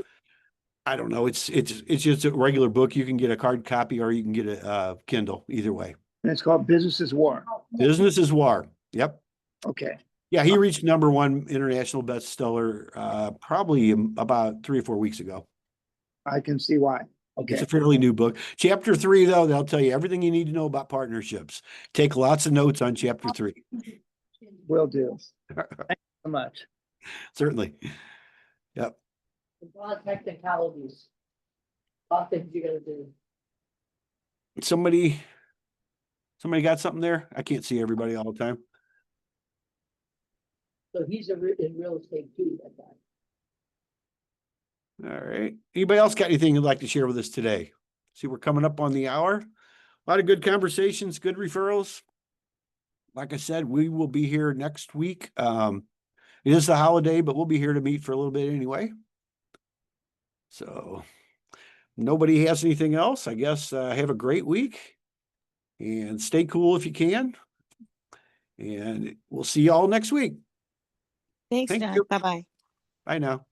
don't know, it's just a regular book. You can get a hard copy or you can get a Kindle, either way. And it's called Business is War. Business is War. Yep. Okay. Yeah, he reached #1 international bestseller probably about 3 or 4 weeks ago. I can see why. Okay. It's a fairly new book. Chapter 3, though, they'll tell you everything you need to know about partnerships. Take lots of notes on chapter 3. Will do. Thank you so much. Certainly. Yep. A lot of technicalities. A lot of things you gotta do. Somebody got something there? I can't see everybody all the time. So he's in real estate too, that guy. All right. Anybody else got anything you'd like to share with us today? See, we're coming up on the hour. A lot of good conversations, good referrals. Like I said, we will be here next week. It is the holiday, but we'll be here to meet for a little bit anyway. So nobody has anything else. I guess have a great week and stay cool if you can. And we'll see you all next week. Thanks, Thank John. you. Bye-bye. Bye now.